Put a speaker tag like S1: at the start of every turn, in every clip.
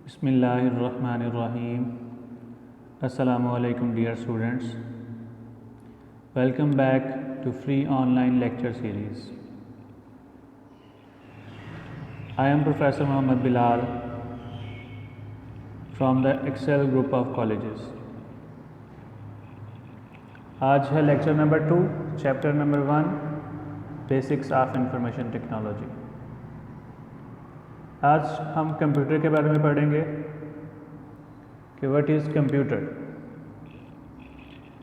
S1: Bismillahirrahmanirrahim. Assalamu alaikum dear students. Welcome back to free online lecture series. I am Professor Muhammad Bilal from the Excel group of colleges. आज है lecture number 2, chapter number 1, basics of information technology. आज हम computer के बारे में पढ़ेंगे कि what is computer.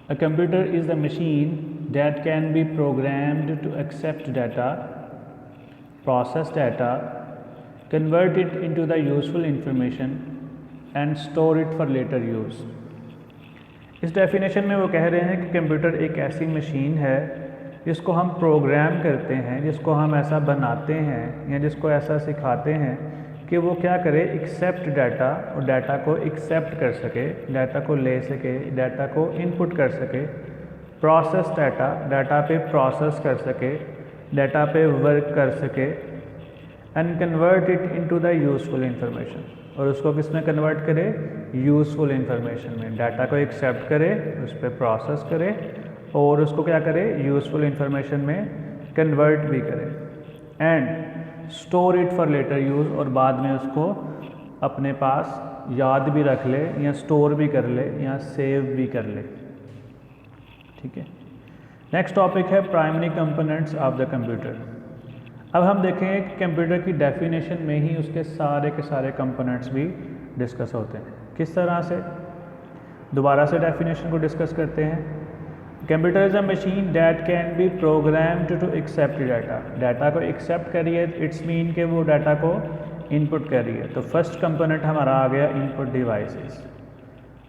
S1: A computer is the machine that can be programmed to accept data, process data, convert it into the useful information and store it for later use. इस definition में वो कह रहे हैं कि कंप्यूटर एक ऐसी machine है जिसको हम प्रोग्राम करते हैं, जिसको हम ऐसा बनाते हैं या जिसको ऐसा सिखाते हैं कि वो क्या करे, एक्सेप्ट डाटा और डाटा को एक्सेप्ट कर सके, डाटा को ले सके, डाटा को इनपुट कर सके, प्रोसेस डाटा, डाटा पे प्रोसेस कर सके, डाटा पे वर्क कर सके, and convert it into the useful information. और उसको किस में कन्वर्ट करे, यूजफुल इंफॉर्मेशन में। डाटा को एक्सेप्ट करे, उस पर प्रोसेस करे और उसको क्या करे, यूजफुल इंफॉर्मेशन में कन्वर्ट भी करे, and store it for later use, और बाद में उसको अपने पास याद भी रख ले या स्टोर भी कर ले या सेव भी कर ले। ठीक है। नेक्स्ट टॉपिक है primary components of the computer. अब हम देखेंगे कि कंप्यूटर की डेफिनेशन में ही उसके सारे के सारे कंपोनेंट्स भी डिस्कस होते हैं। किस तरह से, दोबारा से डेफिनेशन को डिस्कस करते हैं। Computer is a machine that can be programmed to accept data. Data को एक्सेप्ट करिए, इट्स मीन के वो डाटा को इनपुट करिए। तो फर्स्ट कंपोनेंट हमारा आ गया इनपुट डिवाइसेस।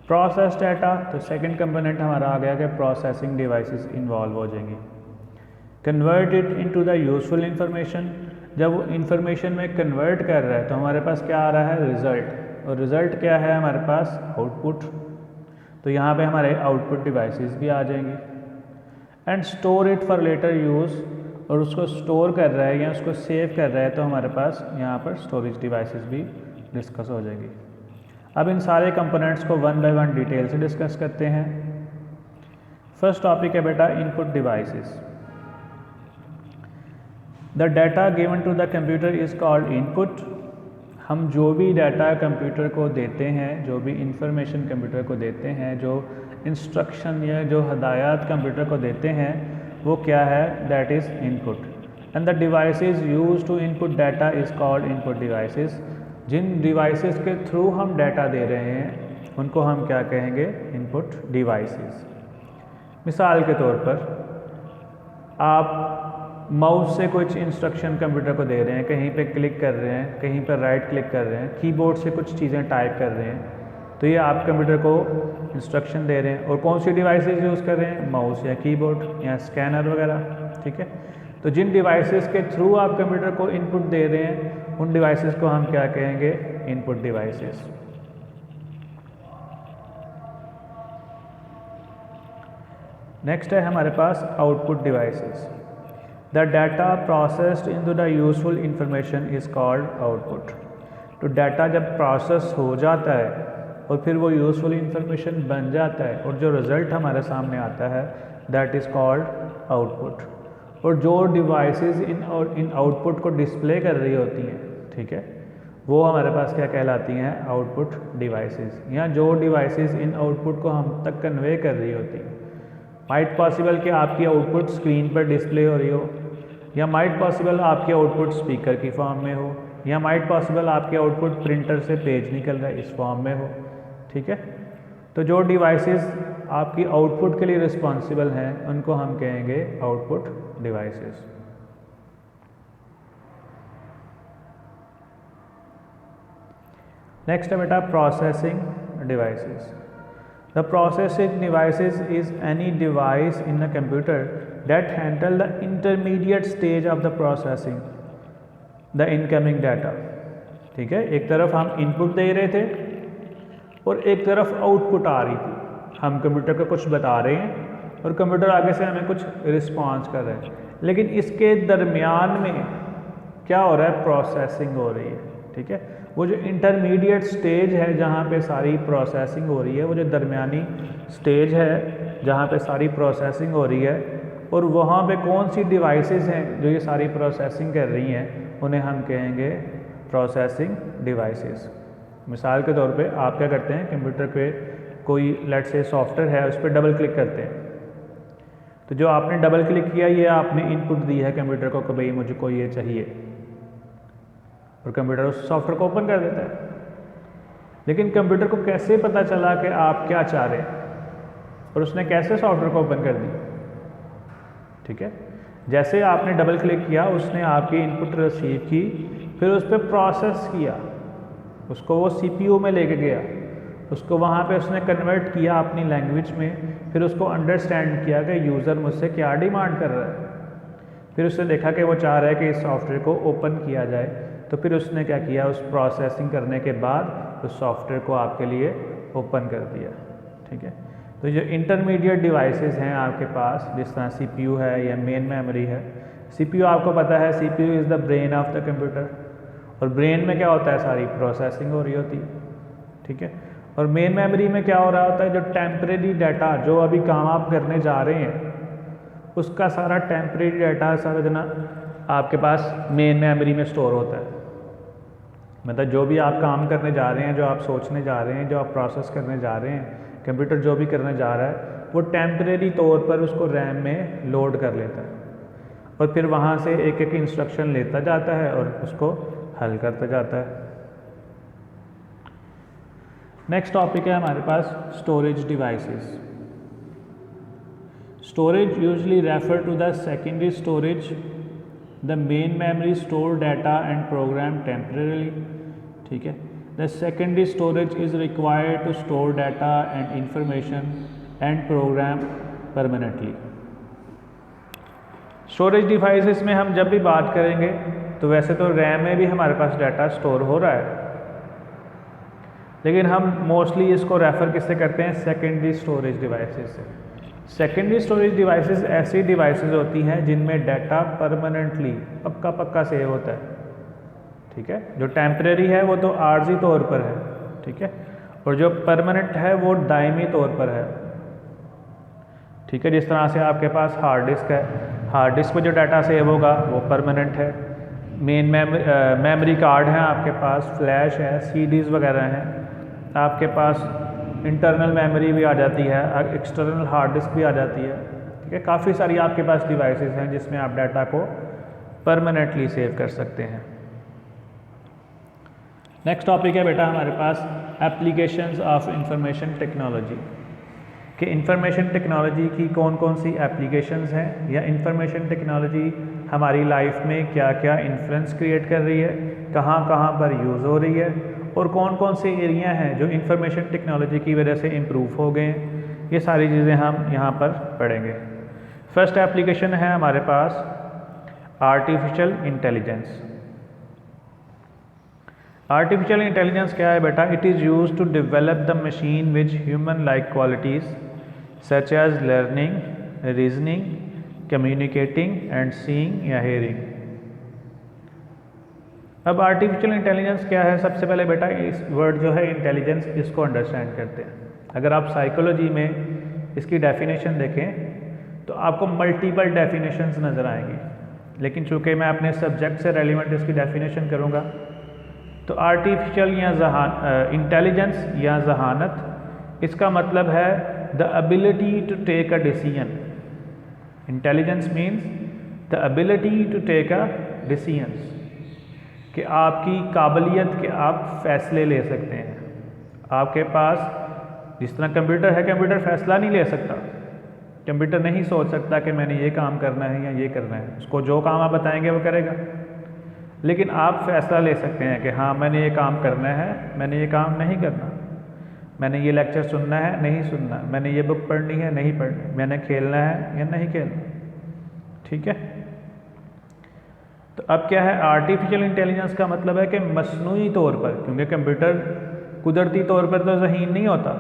S1: प्रोसेस डाटा, तो सेकंड कंपोनेंट हमारा आ गया कि प्रोसेसिंग डिवाइसेस इन्वॉल्व हो जाएंगी। Convert it into the useful information, जब वो इंफॉर्मेशन में कन्वर्ट कर रहा है तो हमारे पास क्या आ रहा है, रिज़ल्ट। और रिज़ल्ट क्या है हमारे पास, आउटपुट। तो यहाँ पे हमारे आउटपुट डिवाइसेस भी आ जाएंगी। And store it for later use, और उसको स्टोर कर रहा है या उसको सेव कर रहा है तो हमारे पास यहाँ पर स्टोरेज डिवाइसेस भी डिस्कस हो जाएंगी। अब इन सारे कंपोनेंट्स को वन बाय वन डिटेल से डिस्कस करते हैं। फर्स्ट टॉपिक है बेटा input devices. The data given to the computer is called input. हम जो भी डाटा कंप्यूटर को देते हैं, जो भी इंफॉर्मेशन कंप्यूटर को देते हैं, जो इंस्ट्रक्शन या जो हदायत कंप्यूटर को देते हैं, वो क्या है, that is input. And the devices used to input data is called input devices. जिन डिवाइसेस के थ्रू हम डाटा दे रहे हैं उनको हम क्या कहेंगे, इनपुट डिवाइसेस। मिसाल के तौर पर आप माउस से कुछ इंस्ट्रक्शन कंप्यूटर को दे रहे हैं, कहीं पे क्लिक कर रहे हैं, कहीं पर राइट क्लिक कर रहे हैं, कीबोर्ड से कुछ चीज़ें टाइप कर रहे हैं, तो ये आप कंप्यूटर को इंस्ट्रक्शन दे रहे हैं। और कौन सी डिवाइसेस यूज़ कर रहे हैं, माउस या कीबोर्ड या स्कैनर वगैरह। ठीक है। तो जिन डिवाइसेस के थ्रू आप कंप्यूटर को इनपुट दे रहे हैं उन डिवाइसेस को हम क्या कहेंगे, इनपुट डिवाइसेस। नेक्स्ट है हमारे पास output devices. The data processed into the useful information is called output। तो डाटा जब प्रोसेस हो जाता है और फिर वो यूजफुल इंफॉर्मेशन बन जाता है और जो रिज़ल्ट हमारे सामने आता है दैट इज़ कॉल्ड आउटपुट। और जो डिवाइसेस इन आउटपुट को डिस्प्ले कर रही होती हैं, ठीक है, वो हमारे पास क्या कहलाती हैं, आउटपुट डिवाइसेस। या जो डिवाइसेस इन आउटपुट को हम तक कन्वे कर रही होती हैं। माइट पॉसिबल कि आपकी आउटपुट स्क्रीन पर डिस्प्ले हो रही हो, या माइट पॉसिबल आपकी आउटपुट स्पीकर की फॉर्म में हो, या माइट पॉसिबल आपकी आउटपुट प्रिंटर से पेज निकल रहा है इस फॉर्म में हो। ठीक है। तो जो डिवाइसेस आपकी आउटपुट के लिए रिस्पॉन्सिबल हैं उनको हम कहेंगे आउटपुट डिवाइसेस। नेक्स्ट है बेटा processing devices. The processing devices is any device in a computer that handle the intermediate stage of the processing the incoming data। ठीक है। एक तरफ हम इनपुट दे रहे थे और एक तरफ आउटपुट आ रही थी। हम कंप्यूटर को कुछ बता रहे हैं और कंप्यूटर आगे से हमें कुछ रिस्पॉन्स कर रहा है, लेकिन इसके दरमियान में क्या हो रहा है, प्रोसेसिंग हो रही है। ठीक है। वो जो इंटरमीडिएट स्टेज है जहाँ पे सारी प्रोसेसिंग हो रही है, वो जो दरमियानी स्टेज है जहाँ पे सारी प्रोसेसिंग हो रही है, और वहाँ पे कौन सी डिवाइसेस हैं जो ये सारी प्रोसेसिंग कर रही हैं, उन्हें हम कहेंगे प्रोसेसिंग डिवाइसेस। मिसाल के तौर पे आप क्या करते हैं, कंप्यूटर पे कोई लेट से सॉफ्टवेयर है, उस पर डबल क्लिक करते हैं, तो जो आपने डबल क्लिक किया ये आपने इनपुट दी है कंप्यूटर को कि भाई मुझको ये चाहिए, और कंप्यूटर उस सॉफ्टवेयर को ओपन कर देता है। लेकिन कंप्यूटर को कैसे पता चला कि आप क्या चाह रहे हैं, और उसने कैसे सॉफ्टवेयर को ओपन कर दी? ठीक है, जैसे आपने डबल क्लिक किया, उसने आपकी इनपुट रिसीव की, फिर उस पर प्रोसेस किया, उसको वो CPU में लेके गया, उसको वहाँ पे उसने कन्वर्ट किया अपनी लैंग्वेज में, फिर उसको अंडरस्टैंड किया कि यूज़र मुझसे क्या डिमांड कर रहा है, फिर उसने देखा कि वो चाह रहा है कि इस सॉफ्टवेयर को ओपन किया जाए, तो फिर उसने क्या किया, उस प्रोसेसिंग करने के बाद उस सॉफ्टवेयर को आपके लिए ओपन कर दिया। ठीक है, तो जो इंटरमीडिएट डिवाइसेस हैं आपके पास, जिस तरह CPU है या मेन मेमोरी है। CPU आपको पता है, CPU is the brain of the computer, और ब्रेन में क्या होता है, सारी प्रोसेसिंग हो रही होती है। ठीक है, और मेन मेमोरी में क्या हो रहा होता है, जो टेम्परेरी डाटा, जो अभी काम आप करने जा रहे हैं, उसका सारा टेम्परेरी डाटा सारा जना आपके पास मेन मेमोरी में स्टोर होता है। मतलब जो भी आप काम करने जा रहे हैं, जो आप सोचने जा रहे हैं, जो आप प्रोसेस करने जा रहे हैं, कंप्यूटर जो भी करने जा रहा है, वो टेम्परेरी तौर पर उसको रैम में लोड कर लेता है, और फिर वहाँ से एक एक इंस्ट्रक्शन लेता जाता है और उसको हल करता जाता है। नेक्स्ट टॉपिक है हमारे पास storage devices. Storage usually refer to the secondary storage, the main memory store data and program temporarily. ठीक है, the secondary storage is required to store data and information and program permanently. Storage devices में हम जब भी बात करेंगे तो वैसे तो रैम में भी हमारे पास डाटा स्टोर हो रहा है, लेकिन हम मोस्टली इसको रेफ़र किससे करते हैं, सेकेंडरी स्टोरेज डिवाइसेस से। सेकेंडरी स्टोरेज डिवाइसेस ऐसी डिवाइसेस होती हैं जिनमें डाटा परमानेंटली पक्का पक्का सेव होता है। ठीक है, जो टेम्परेरी है वो तो आर्जी तौर पर है, ठीक है, और जो परमानेंट है वो दायमी तौर पर है। ठीक है, जिस तरह से आपके पास हार्ड डिस्क है, हार्ड डिस्क पर जो डाटा सेव होगा वो परमानेंट है। मेन मेमोरी कार्ड है आपके पास, फ्लैश है, CDs वगैरह हैं, आपके पास इंटरनल मेमोरी भी आ जाती है, एक्सटर्नल हार्ड डिस्क भी आ जाती है। ठीक है, काफ़ी सारी आपके पास डिवाइसेस हैं जिसमें आप डाटा को परमानेंटली सेव कर सकते हैं। नेक्स्ट टॉपिक है बेटा हमारे पास एप्लीकेशंस ऑफ इंफॉर्मेशन टेक्नोलॉजी, कि इंफॉर्मेशन टेक्नोलॉजी की कौन कौन सी एप्लीकेशंस हैं, या इंफॉर्मेशन टेक्नोलॉजी हमारी लाइफ में क्या क्या इन्फ्लुएंस क्रिएट कर रही है, कहाँ कहाँ पर यूज़ हो रही है, और कौन कौन से एरिया हैं जो इंफॉर्मेशन टेक्नोलॉजी की वजह से इम्प्रूव हो गए हैं। ये सारी चीज़ें हम यहाँ पर पढ़ेंगे। फर्स्ट एप्लीकेशन है हमारे पास आर्टिफिशियल इंटेलिजेंस। आर्टिफिशियल इंटेलिजेंस क्या है बेटा, it is used to develop the machine which human like qualities such as learning, reasoning, communicating and seeing या हेयरिंग। अब आर्टिफिशियल इंटेलिजेंस क्या है, सबसे पहले बेटा इस वर्ड जो है इंटेलिजेंस, इसको अंडरस्टैंड करते हैं। अगर आप साइकोलॉजी में इसकी डेफिनेशन देखें तो आपको मल्टीपल डेफिनेशंस नज़र आएंगी, लेकिन चूँकि मैं अपने सब्जेक्ट से रेलिवेंट इसकी डेफिनेशन करूँगा, तो आर्टिफिशियल या इंटेलिजेंस या जहानत, इसका मतलब है the ability to take a decision. Intelligence means the ability to take a decisions, कि आपकी काबिलियत के आप फैसले ले सकते हैं। आपके पास जिस तरह कंप्यूटर है, कंप्यूटर फैसला नहीं ले सकता, कंप्यूटर नहीं सोच सकता कि मैंने ये काम करना है या ये करना है, उसको जो काम आप बताएंगे वो करेगा। लेकिन आप फैसला ले सकते हैं कि हाँ मैंने ये काम करना है, मैंने ये काम नहीं करना, मैंने ये लेक्चर सुनना है नहीं सुनना, मैंने ये बुक पढ़नी है नहीं पढ़नी, मैंने खेलना है या नहीं खेलना। ठीक है, तो अब क्या है, आर्टिफिशियल इंटेलिजेंस का मतलब है कि मसनूई तौर पर, क्योंकि कंप्यूटर कुदरती तौर पर तो ज़हीन नहीं होता,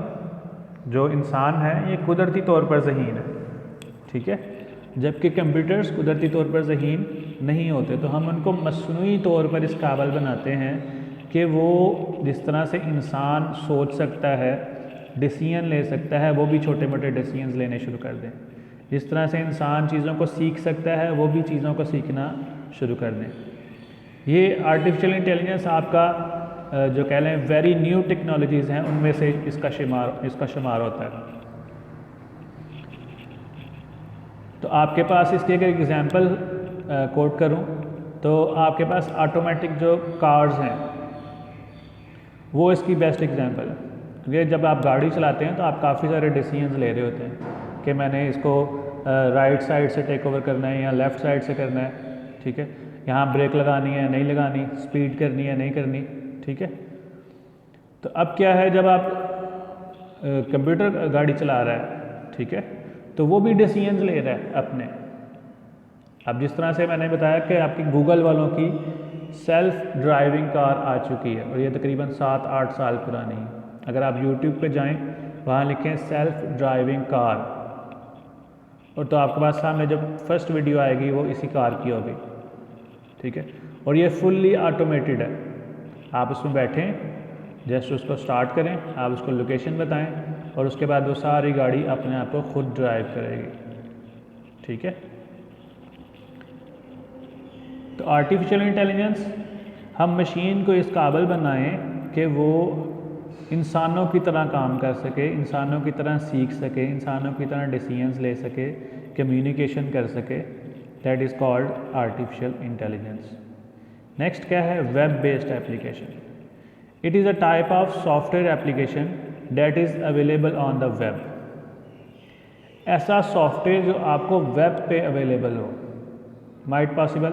S1: जो इंसान है ये कुदरती तौर पर ज़हीन है। ठीक है, जबकि कंप्यूटर्स कुदरती तौर पर ज़हीन नहीं होते, तो हम उनको मसनूई तौर पर इस काबिल बनाते हैं कि वो जिस तरह से इंसान सोच सकता है, डिसीजन ले सकता है, वो भी छोटे मोटे डिसीजंस लेने शुरू कर दें। जिस तरह से इंसान चीज़ों को सीख सकता है, वो भी चीज़ों को सीखना शुरू कर दें। ये आर्टिफिशियल इंटेलिजेंस आपका जो कह लें वेरी न्यू टेक्नोलॉजीज़ हैं, उनमें से इसका शुमार होता है। तो आपके पास इसकी अगर एग्जांपल कोट करूं तो आपके पास ऑटोमेटिक जो कार्स हैं वो इसकी बेस्ट एग्जांपल है। क्योंकि जब आप गाड़ी चलाते हैं तो आप काफ़ी सारे डिसीजंस ले रहे होते हैं कि मैंने इसको राइट साइड से टेक ओवर करना है या लेफ़्ट साइड से करना है, ठीक है, यहाँ ब्रेक लगानी है नहीं लगानी, स्पीड करनी है नहीं करनी, ठीक है। तो अब क्या है, जब आप कंप्यूटर गाड़ी चला रहा है, ठीक है, तो वो भी डिसीजंस ले रहा है अपने। अब जिस तरह से मैंने बताया कि आपकी गूगल वालों की सेल्फ ड्राइविंग कार आ चुकी है और ये तकरीबन 7-8 साल पुरानी है। अगर आप YouTube पे जाएं, वहाँ लिखें सेल्फ ड्राइविंग कार, और तो आपके पास सामने जब फर्स्ट वीडियो आएगी वो इसी कार की होगी, ठीक है। और ये फुल्ली ऑटोमेटेड है। आप उसमें बैठें, जस्ट उसको स्टार्ट करें, आप उसको लोकेशन बताएं और उसके बाद वो सारी गाड़ी अपने आप को खुद ड्राइव करेगी, ठीक है। तो आर्टिफिशियल इंटेलिजेंस, हम मशीन को इस काबिल बनाएं कि वो इंसानों की तरह काम कर सके, इंसानों की तरह सीख सके, इंसानों की तरह डिसीजंस ले सके, कम्युनिकेशन कर सके। That is called artificial intelligence. Next क्या है, web based application. It is a type of software application that is available on the web. ऐसा सॉफ्टवेयर जो आपको वेब पे अवेलेबल हो, माइट पॉसिबल।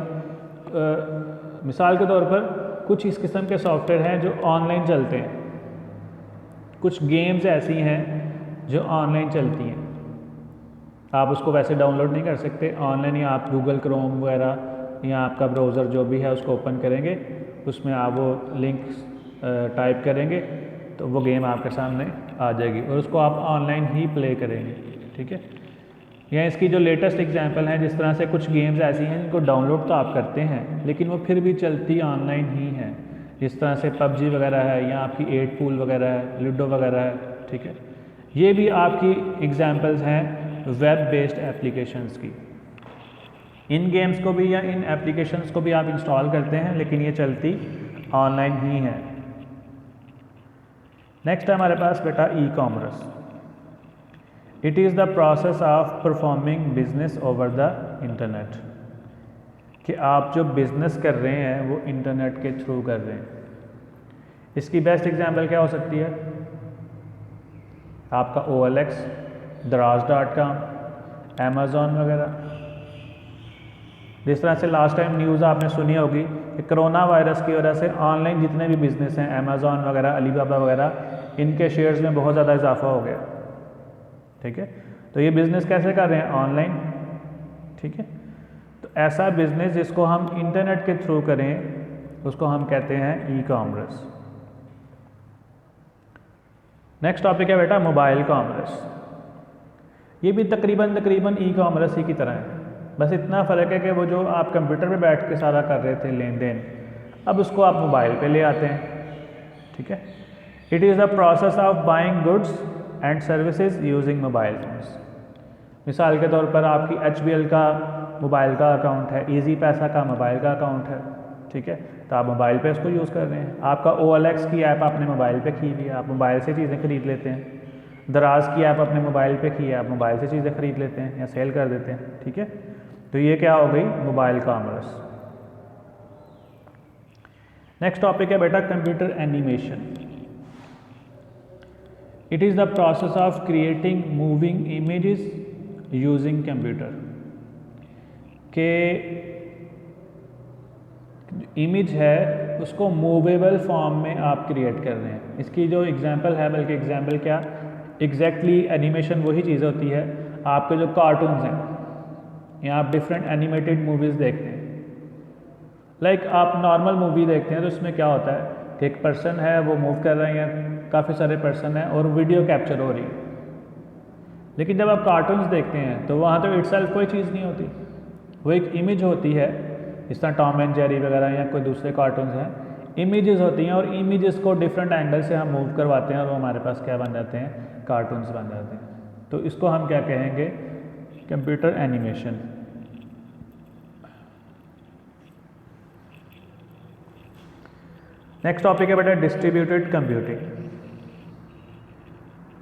S1: मिसाल के तौर पर कुछ इस किस्म के सॉफ्टवेयर हैं जो ऑनलाइन चलते हैं, कुछ गेम्स ऐसी हैं जो ऑनलाइन चलती हैं। आप उसको वैसे डाउनलोड नहीं कर सकते ऑनलाइन, या आप गूगल क्रोम वगैरह या आपका ब्राउज़र जो भी है उसको ओपन करेंगे, उसमें आप वो लिंक टाइप करेंगे तो वो गेम आपके सामने आ जाएगी और उसको आप ऑनलाइन ही प्ले करेंगे, ठीक है। या इसकी जो लेटेस्ट एग्जांपल है, जिस तरह से कुछ गेम्स ऐसी हैं जिनको डाउनलोड तो आप करते हैं लेकिन वो फिर भी चलती ऑनलाइन ही हैं, जिस तरह से PUBG वगैरह है या आपकी 8 पूल वगैरह है, लूडो वगैरह है, ठीक है। ये भी आपकी एग्जांपल्स हैं वेब बेस्ड एप्लीकेशंस की। इन गेम्स को भी या इन एप्लीकेशंस को भी आप इंस्टॉल करते हैं लेकिन ये चलती ऑनलाइन ही है। नेक्स्ट है हमारे पास बेटा e commerce. It is the process of performing business over the internet, कि आप जो बिज़नेस कर रहे हैं वो इंटरनेट के थ्रू कर रहे हैं। इसकी बेस्ट एग्जांपल क्या हो सकती है, आपका OLX, Daraz.com, Amazon वगैरह। जिस तरह से लास्ट टाइम न्यूज़ आपने सुनी होगी कि कोरोना वायरस की वजह से ऑनलाइन जितने भी बिज़नेस हैं, Amazon वगैरह, अलीबाबा वगैरह, इनके शेयर्स में बहुत ज़्यादा इजाफा हो गया, ठीक है। तो ये बिज़नेस कैसे कर रहे हैं, ऑनलाइन, ठीक है। तो ऐसा बिज़नेस जिसको हम इंटरनेट के थ्रू करें उसको हम कहते हैं ई कॉमर्स। नेक्स्ट टॉपिक है बेटा मोबाइल कॉमर्स। ये भी तकरीबन ई कॉमर्स ही की तरह है, बस इतना फ़र्क है कि वो जो आप कंप्यूटर पे बैठ के सारा कर रहे थे लेन देन, अब उसको आप मोबाइल पे ले आते हैं, ठीक है। It is the process of buying goods and services using mobile phones. मिसाल के तौर पर आपकी HBL का मोबाइल का अकाउंट है, ईजी पैसा का मोबाइल का अकाउंट है, ठीक है, तो आप मोबाइल पे उसको यूज़ कर रहे हैं। आपका OLX की ऐप आपने मोबाइल पे की हुई है, आप मोबाइल से चीज़ें खरीद लेते हैं। दराज की ऐप अपने मोबाइल पे की है, आप मोबाइल से चीज़ें खरीद लेते हैं या सेल कर देते हैं, ठीक है। तो ये क्या हो गई, मोबाइल कॉमर्स। नेक्स्ट टॉपिक है बेटा computer animation. It is the process of creating moving images using computer, के इमेज है उसको मूवेबल फॉर्म में आप क्रिएट कर रहे हैं। इसकी जो एग्जांपल है, बल्कि एग्जांपल क्या, एग्जैक्टली एनिमेशन वही चीज़ होती है, आपके जो कार्टून्स हैं या आप डिफरेंट एनिमेटेड मूवीज़ देखते हैं, लाइक आप नॉर्मल मूवी देखते हैं तो उसमें क्या होता है कि एक पर्सन है वो मूव कर रहे हैं, काफ़ी सारे पर्सन हैं और वीडियो कैप्चर हो रही है। लेकिन जब आप कार्टून्स देखते हैं तो वहाँ तो इटसेल्फ कोई चीज़ नहीं होती, वो एक इमेज होती है, जिस तरह टॉम एंड जेरी वगैरह या कोई दूसरे कार्टून्स हैं, इमेजेस होती हैं और इमेजेस को डिफरेंट एंगल से हम मूव करवाते हैं और वो हमारे पास क्या बन जाते हैं, कार्टून्स बन जाते हैं। तो इसको हम क्या कहेंगे, कंप्यूटर एनिमेशन। नेक्स्ट टॉपिक है बेटा डिस्ट्रीब्यूटेड कंप्यूटिंग।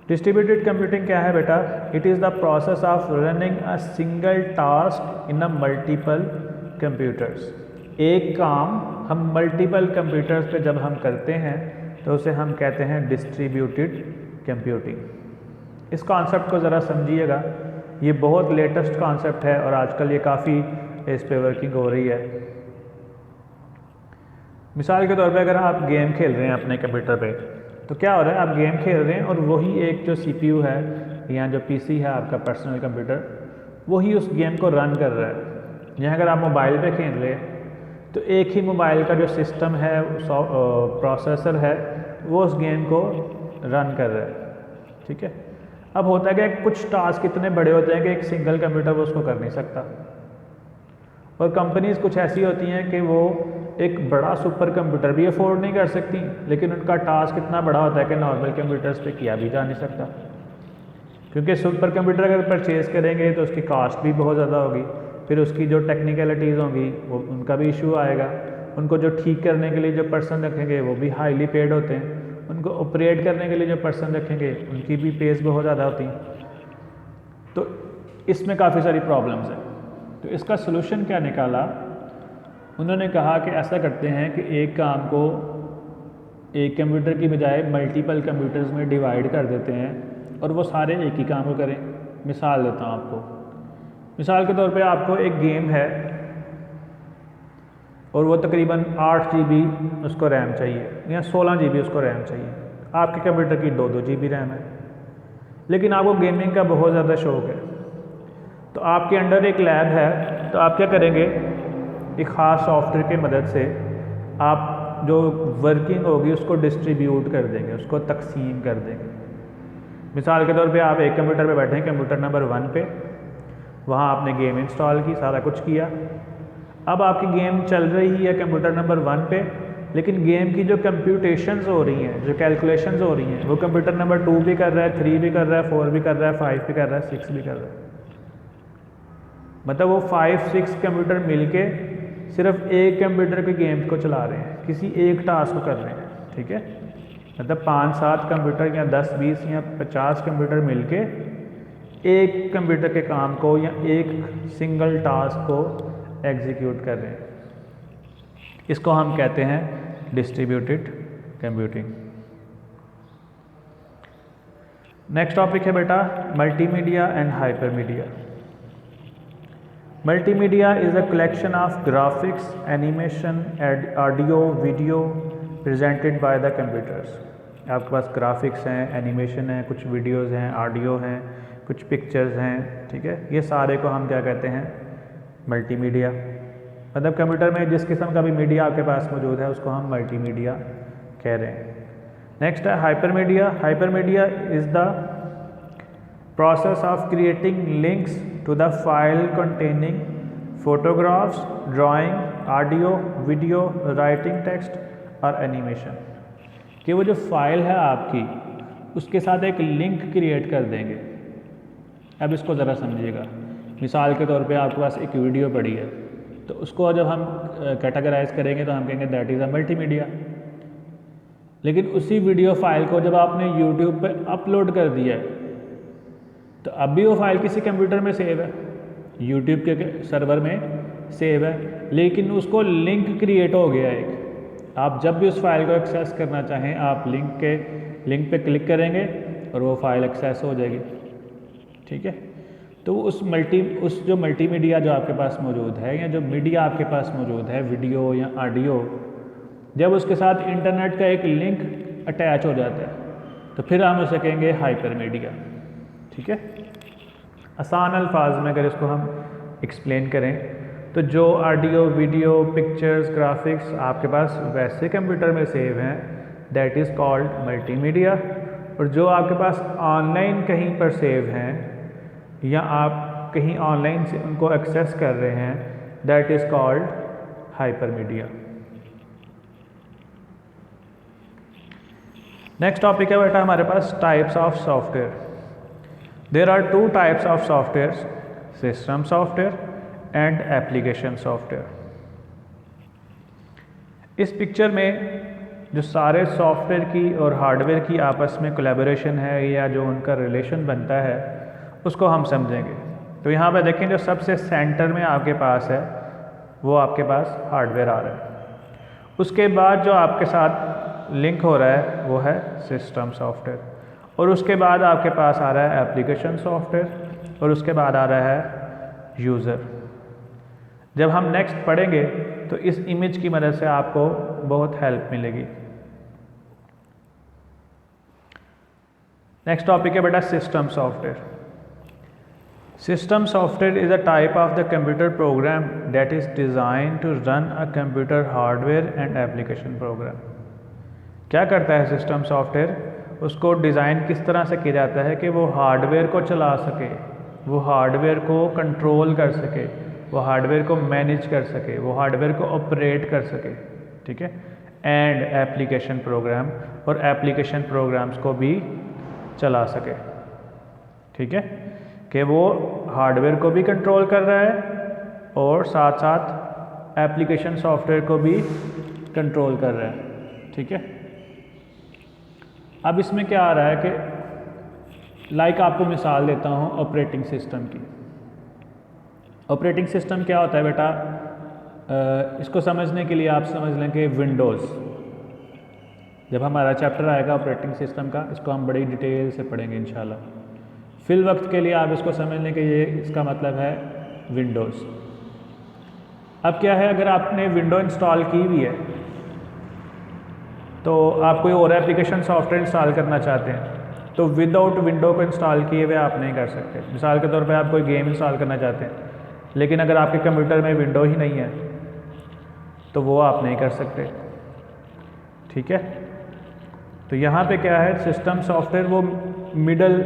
S1: डिस्ट्रीब्यूटेड कंप्यूटिंग क्या है बेटा, it is the process of running a single task in a multiple computers. एक काम हम मल्टीपल कंप्यूटर्स पे जब हम करते हैं तो उसे हम कहते हैं डिस्ट्रीब्यूटेड कंप्यूटिंग। इस कॉन्सेप्ट को ज़रा समझिएगा, ये बहुत लेटेस्ट कॉन्सेप्ट है और आजकल ये काफ़ी इस पे वर्किंग हो रही है। मिसाल के तौर पे अगर आप गेम खेल रहे हैं अपने कंप्यूटर पे, तो क्या हो रहा है, आप गेम खेल रहे हैं और वही एक जो CPU है या जो PC है आपका पर्सनल कंप्यूटर, वही उस गेम को रन कर रहा है। यहाँ अगर आप मोबाइल पे खेल रहे हैं तो एक ही मोबाइल का जो सिस्टम है, प्रोसेसर है, वो उस गेम को रन कर रहा है, ठीक है। अब होता है कि कुछ टास्क इतने बड़े होते हैं कि एक सिंगल कंप्यूटर वो उसको कर नहीं सकता, और कंपनीज कुछ ऐसी होती हैं कि वो एक बड़ा सुपर कंप्यूटर भी अफोर्ड नहीं कर सकती, लेकिन उनका टास्क इतना बड़ा होता है कि नॉर्मल कंप्यूटर्स पे किया भी जा नहीं सकता, क्योंकि सुपर कंप्यूटर अगर परचेज़ करेंगे तो उसकी कॉस्ट भी बहुत ज़्यादा होगी, फिर उसकी जो टेक्निकलिटीज़ होंगी वो उनका भी इशू आएगा, उनको जो ठीक करने के लिए जो पर्सन रखेंगे वो भी हाईली पेड होते हैं, उनको ऑपरेट करने के लिए जो पर्सन रखेंगे उनकी भी पेस बहुत ज़्यादा होती हैं। तो इसमें काफ़ी सारी प्रॉब्लम्स हैं। तो इसका सलूशन क्या निकाला, उन्होंने कहा कि ऐसा करते हैं कि एक काम को एक कंप्यूटर की बजाय मल्टीपल कंप्यूटर्स में डिवाइड कर देते हैं और वो सारे एक ही काम को करें। मिसाल देता हूँ आपको, मिसाल के तौर पे आपको एक गेम है और वो तकरीबन 8 GB उसको रैम चाहिए या 16 GB उसको रैम चाहिए। आपके कंप्यूटर की 2-2 GB रैम है, लेकिन आपको गेमिंग का बहुत ज़्यादा शौक़ है, तो आपके अंडर एक लैब है, तो आप क्या करेंगे, एक ख़ास सॉफ्टवेयर की मदद से आप जो वर्किंग होगी उसको डिस्ट्रीब्यूट कर देंगे, उसको तकसीम कर देंगे। मिसाल के तौर पे आप एक कंप्यूटर पे बैठे हैं, कंप्यूटर नंबर 1 पे, वहाँ आपने गेम इंस्टॉल की, सारा कुछ किया। अब आपकी गेम चल रही है कंप्यूटर नंबर 1 पे, लेकिन गेम की जो कंप्यूटेशंस हो रही हैं, जो कैलकुलेशंस हो रही हैं, वो कंप्यूटर नंबर 2 भी कर रहा है, 3 भी कर रहा है, 4 भी कर रहा है, 5 भी कर रहा है, 6 भी कर रहा है। मतलब वो 5-6 कंप्यूटर मिलके सिर्फ एक कंप्यूटर के गेम्स को चला रहे हैं, किसी एक टास्क को कर रहे हैं, ठीक है। मतलब 5-7 कंप्यूटर या 10-20 या 50 कंप्यूटर मिलके एक कंप्यूटर के काम को या एक सिंगल टास्क को एग्जीक्यूट कर रहे हैं। इसको हम कहते हैं डिस्ट्रीब्यूटेड कंप्यूटिंग। नेक्स्ट टॉपिक है बेटा multimedia and hypermedia. Multimedia is a collection of graphics, animation, audio, video presented by the computers. आपके पास ग्राफिक्स हैं, एनिमेशन है, कुछ वीडियोस हैं, ऑडियो हैं, कुछ पिक्चर्स हैं, ठीक है। ये सारे को हम क्या कहते हैं, मल्टीमीडिया। मतलब कंप्यूटर में जिस किस्म का भी मीडिया आपके पास मौजूद है उसको हम मल्टीमीडिया कह रहे हैं। नेक्स्ट है hypermedia. Hypermedia is the process of creating links to the file containing photographs, drawing, audio, video, writing text और animation। कि वो जो फाइल है आपकी उसके साथ एक लिंक क्रिएट कर देंगे। अब इसको ज़रा समझिएगा। मिसाल के तौर पे आपके पास एक वीडियो पड़ी है, तो उसको जब हम कैटेगराइज करेंगे तो हम कहेंगे दैट इज़ अ मल्टीमीडिया। लेकिन उसी वीडियो फाइल को जब आपने यूट्यूब पे अपलोड कर दिया है तो अब भी वो फाइल किसी कंप्यूटर में सेव है, यूट्यूब के सर्वर में सेव है, लेकिन उसको लिंक क्रिएट हो गया है एक। आप जब भी उस फाइल को एक्सेस करना चाहें आप लिंक पे क्लिक करेंगे और वो फाइल एक्सेस हो जाएगी, ठीक है। तो उस जो मल्टीमीडिया जो आपके पास मौजूद है या जो मीडिया आपके पास मौजूद है, वीडियो या ऑडियो, जब उसके साथ इंटरनेट का एक लिंक अटैच हो जाता है तो फिर हम उसे कहेंगे हाइपरमीडिया, ठीक है। आसान अल्फाज में अगर इसको हम एक्सप्लेन करें तो जो ऑडियो, वीडियो, पिक्चर्स, ग्राफिक्स आपके पास वैसे कंप्यूटर में सेव हैं दैट इज़ कॉल्ड मल्टीमीडिया, और जो आपके पास ऑनलाइन कहीं पर सेव हैं या आप कहीं ऑनलाइन से उनको एक्सेस कर रहे हैं that is called hypermedia. Next topic है बेटा हमारे पास types of software. There are two types of software, system software and application software. इस पिक्चर में जो सारे सॉफ्टवेयर की और हार्डवेयर की आपस में कोलैबोरेशन है या जो उनका रिलेशन बनता है उसको हम समझेंगे। तो यहाँ पे देखें जो सबसे सेंटर में आपके पास है वो आपके पास हार्डवेयर आ रहा है। उसके बाद जो आपके साथ लिंक हो रहा है वो है सिस्टम सॉफ्टवेयर और उसके बाद आपके पास आ रहा है एप्लीकेशन सॉफ्टवेयर और उसके बाद आ रहा है यूज़र। जब हम नेक्स्ट पढ़ेंगे तो इस इमेज की मदद से आपको बहुत हेल्प मिलेगी। नेक्स्ट टॉपिक है बेटा system software. System software is a type of the computer program that is design to run a computer hardware and application program. क्या करता है सिस्टम सॉफ्टवेयर? उसको डिज़ाइन किस तरह से किया जाता है कि वो हार्डवेयर को चला सके, वो हार्डवेयर को कंट्रोल कर सके, वो हार्डवेयर को मैनेज कर सके, वो हार्डवेयर को ऑपरेट कर सके, ठीक है। एंड एप्लीकेशन प्रोग्राम, और एप्लीकेशन प्रोग्राम्स को भी चला सके, ठीक है, कि वो हार्डवेयर को भी कंट्रोल कर रहा है और साथ साथ एप्लीकेशन सॉफ्टवेयर को भी कंट्रोल कर रहा है, ठीक है। अब इसमें क्या आ रहा है कि लाइक आपको मिसाल देता हूँ ऑपरेटिंग सिस्टम की। ऑपरेटिंग सिस्टम क्या होता है बेटा? इसको समझने के लिए आप समझ लें कि विंडोज़, जब हमारा चैप्टर आएगा ऑपरेटिंग सिस्टम का इसको हम बड़ी डिटेल से पढ़ेंगे इंशाल्लाह। फिल वक्त के लिए आप इसको समझ लें कि ये इसका मतलब है विंडोज़। अब क्या है, अगर आपने विंडो इंस्टॉल की हुई है तो आप कोई और एप्लीकेशन सॉफ्टवेयर इंस्टॉल करना चाहते हैं तो विदाउट विंडो को इंस्टॉल किए हुए आप नहीं कर सकते। मिसाल के तौर पे आप कोई गेम इंस्टॉल करना चाहते हैं लेकिन अगर आपके कंप्यूटर में विंडो ही नहीं है तो वो आप नहीं कर सकते, ठीक है। तो यहाँ पे क्या है, सिस्टम सॉफ्टवेयर वो मिडल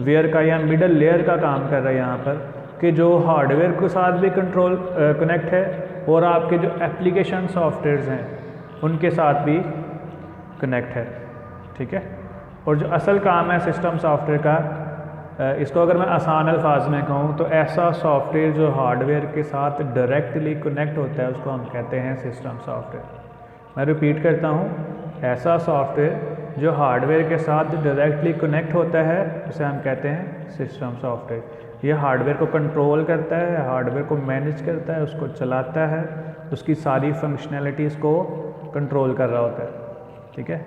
S1: वेयर का या मिडल लेयर का काम कर रहा है यहाँ पर, कि जो हार्डवेयर के साथ भी कंट्रोल कनेक्ट है और आपके जो एप्लीकेशन सॉफ्टवेयर्स हैं उनके साथ भी कनेक्ट है, ठीक है। और जो असल काम है सिस्टम सॉफ्टवेयर का, इसको अगर मैं आसान अल्फाज में कहूँ तो ऐसा सॉफ्टवेयर जो हार्डवेयर के साथ डायरेक्टली कनेक्ट होता है उसको हम कहते हैं सिस्टम सॉफ्टवेयर। मैं रिपीट करता हूँ, ऐसा सॉफ्टवेयर जो हार्डवेयर के साथ डायरेक्टली कनेक्ट होता है उसे हम कहते हैं सिस्टम सॉफ्टवेयर। यह हार्डवेयर को कंट्रोल करता है, हार्डवेयर को मैनेज करता है, उसको चलाता है, उसकी सारी फंक्शनैलिटीज़ को कंट्रोल कर रहा होता है, ठीक है।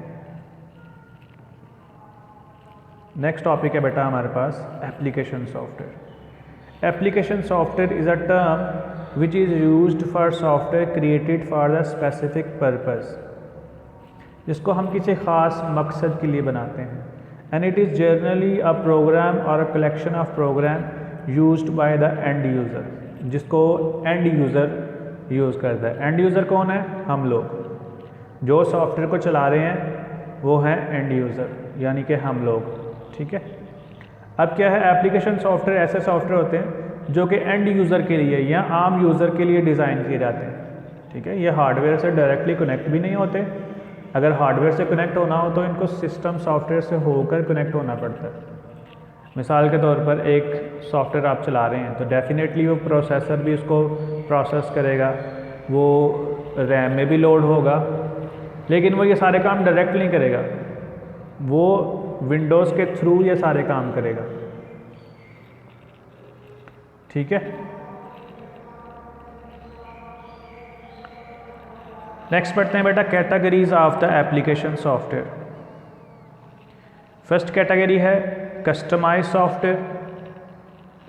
S1: नेक्स्ट टॉपिक है बेटा हमारे पास application software. Application software is a term which is used for software created for the specific purpose, जिसको हम किसी ख़ास मकसद के लिए बनाते हैं। And it is generally a program और a collection of program used by the end user, जिसको एंड यूज़र यूज़ करता है। एंड यूज़र कौन है? हम लोग। जो सॉफ्टवेयर को चला रहे हैं वो हैं एंड यूज़र, यानी कि हम लोग, ठीक है। अब क्या है, एप्लीकेशन सॉफ्टवेयर ऐसे सॉफ्टवेयर होते हैं जो कि एंड यूज़र के लिए या आम यूज़र के लिए डिज़ाइन किए जाते हैं, ठीक है। ये हार्डवेयर से डायरेक्टली कनेक्ट भी नहीं होते। अगर हार्डवेयर से कनेक्ट होना हो तो इनको सिस्टम सॉफ्टवेयर से होकर कनेक्ट होना पड़ता है। मिसाल के तौर पर एक सॉफ्टवेयर आप चला रहे हैं तो डेफिनेटली वो प्रोसेसर भी उसको प्रोसेस करेगा, वो रैम में भी लोड होगा, लेकिन वो ये सारे काम डायरेक्ट नहीं करेगा, वो विंडोज़ के थ्रू ये सारे काम करेगा, ठीक है। नेक्स्ट पढ़ते हैं बेटा categories of the application software. First category है कस्टमाइज सॉफ्टवेयर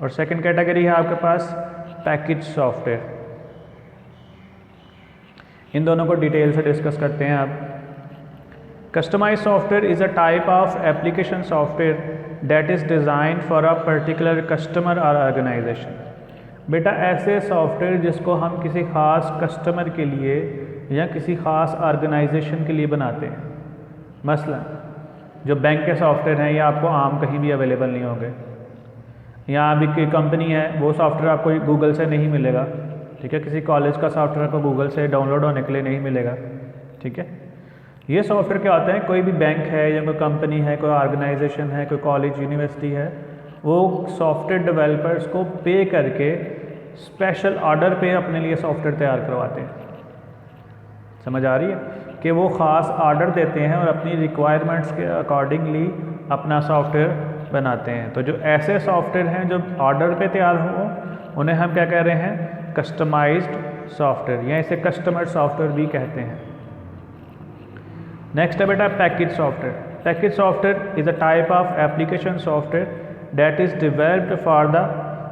S1: और सेकंड कैटेगरी है आपके पास पैकेज सॉफ्टवेयर। इन दोनों को डिटेल से डिस्कस करते हैं आप। Customise software is a type of application software that is design for a particular customer और ऑर्गेनाइजेशन। बेटा ऐसे सॉफ्टवेयर जिसको हम किसी ख़ास कस्टमर के लिए या किसी ख़ास ऑर्गेनाइजेशन के लिए बनाते हैं। मसलन जो बैंक के सॉफ्टवेयर हैं ये आपको आम कहीं भी अवेलेबल नहीं होंगे। यहाँ भी कोई कंपनी है वो सॉफ्टवेयर आपको गूगल से नहीं मिलेगा, ठीक है। किसी कॉलेज का सॉफ्टवेयर को गूगल से डाउनलोड होने के लिए नहीं मिलेगा, ठीक है। ये सॉफ्टवेयर क्या होते हैं, कोई भी बैंक है या कोई कंपनी है, कोई ऑर्गेनाइजेशन है, कोई कॉलेज यूनिवर्सिटी है, वो सॉफ्टवेयर डेवलपर्स को पे करके स्पेशल ऑर्डर पे अपने लिए सॉफ्टवेयर तैयार करवाते हैं। समझ आ रही है कि वो ख़ास ऑर्डर देते हैं और अपनी रिक्वायरमेंट्स के अकॉर्डिंगली अपना सॉफ्टवेयर बनाते हैं। तो जो ऐसे सॉफ्टवेयर हैं जो ऑर्डर पे तैयार हो, उन्हें हम क्या कह रहे हैं, कस्टमाइज्ड सॉफ्टवेयर, या इसे कस्टमर सॉफ्टवेयर भी कहते हैं। नेक्स्ट है बेटा package software. Package software is a type of application software that is developed for the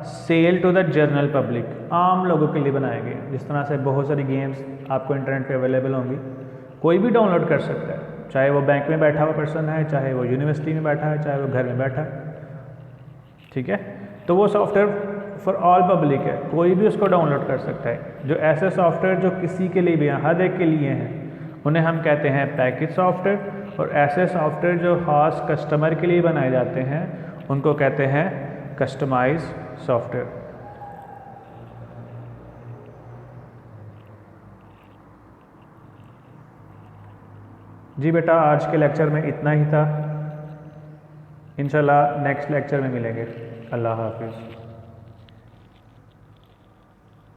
S1: sale to the general public. आम लोगों के लिए बनाए गए। जिस तरह से बहुत सारी गेम्स आपको इंटरनेट पे अवेलेबल होंगी, कोई भी डाउनलोड कर सकता है, चाहे वो बैंक में बैठा हुआ पर्सन है, चाहे वो यूनिवर्सिटी में बैठा है, चाहे वो घर में बैठा है। ठीक है, तो वो सॉफ्टवेयर फॉर ऑल पब्लिक है, कोई भी उसको डाउनलोड कर सकता है। जो ऐसे सॉफ्टवेयर जो किसी के लिए भी हैं, हर एक के लिए हैं, उन्हें हम कहते हैं पैकेज सॉफ्टवेयर। और ऐसे सॉफ्टवेयर जो ख़ास कस्टमर के लिए बनाए जाते हैं, उनको कहते हैं कस्टमाइज सॉफ्टवेयर। जी बेटा, आज के लेक्चर में इतना ही था। इंशाल्लाह नेक्स्ट लेक्चर में मिलेंगे। अल्लाह हाफिज़।